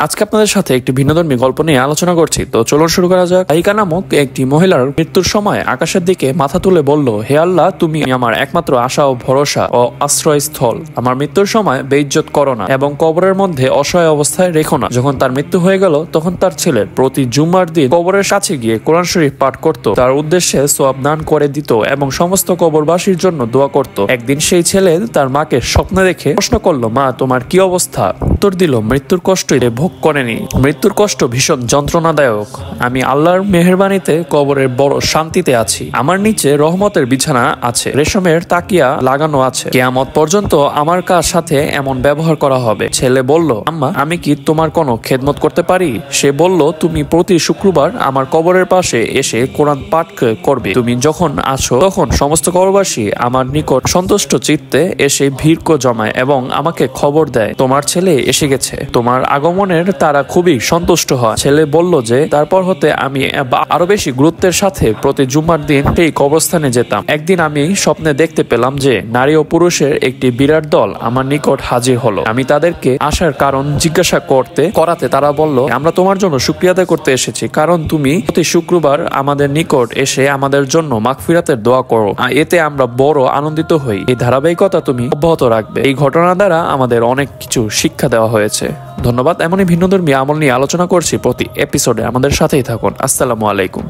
আজকে আপনাদের সাথে একটি ভিন্নধর্মী গল্প নিয়ে আলোচনা করছি। তো চলুন শুরু করা যাক। আইকা নামক একটি মহিলার মৃত্যুর সময় আকাশের দিকে মাথা তুলে বলল, হে আল্লাহ, তুমি আমার একমাত্র আশা ও ভরসা ও আশ্রয়স্থল। আমার মৃত্যুর সময় বেইজ্জত করো না এবং কবরের মধ্যে অসহায় অবস্থায় রেখো না। যখন তার মৃত্যু হয়ে গেল তখন তার ছেলে প্রতি জুম্মার দিন কবরের কাছে গিয়ে কোরআন শরীফ পাঠ করত, তার উদ্দেশ্যে সওয়াব দান করে দিত এবং সমস্ত কবরবাসীর জন্য দোয়া করত। একদিন সেই ছেলে তার মাকে স্বপ্নে দেখে প্রশ্ন করলো, মা, তোমার কি অবস্থা? উত্তর দিল, মৃত্যুর কষ্ট ভোগ করেনি। মৃত্যুর কষ্ট ভীষণ যন্ত্রণাদায়ক। আমি আল্লাহর মেহেরবানিতে কবরের বড় শান্তিতে আছি। আমার নিচে রহমতের বিছানা আছে, রেশমের তাকিয়া লাগানো আছে। কিয়ামত পর্যন্ত আমার কার সাথে এমন ব্যবহার করা হবে। ছেলে বলল, আম্মা, আমি কি তোমার কোনো খেদমত করতে পারি? সে বলল, তুমি প্রতি শুক্রবার আমার কবরের পাশে এসে কোরআন পাঠ করবে। তুমি যখন আসো তখন সমস্ত কবরবাসী আমার নিকট সন্তুষ্ট চিত্তে এসে ভিড় জমায় এবং আমাকে খবর দেয় তোমার ছেলে এসে গেছে। তোমার আগমনের তারা খুবই সন্তুষ্ট হয়। ছেলে বলল যে তারপর হতে আমি আরো বেশি গুরুত্বের সাথে প্রতি জুম্মার দিন সেই কবরস্থানে যেতাম। একদিন আমি স্বপ্নে দেখতে পেলাম যে নারী ও পুরুষের একটি বিরাট দল আমার নিকট হাজির হলো। আমি তাদেরকে আসার কারণ জিজ্ঞাসা করাতে তারা বলল, আমরা তোমার জন্য শুকরিয়া আদায় করতে এসেছি, কারণ তুমি প্রতি শুক্রবার আমাদের নিকট এসে আমাদের জন্য মাগফিরাতের দোয়া করো। এতে আমরা বড় আনন্দিত হই। এই ধারাবাহিকতা তুমি অব্যাহত রাখবে। এই ঘটনা দ্বারা আমাদের অনেক কিছু শিক্ষা দেওয়া হয়েছে। ধন্যবাদ। এমনই ভিন্নধর্মী আমল নিয়ে আলোচনা করছি প্রতি এপিসোডে। আমাদের সাথেই থাকুন। আসসালামু আলাইকুম।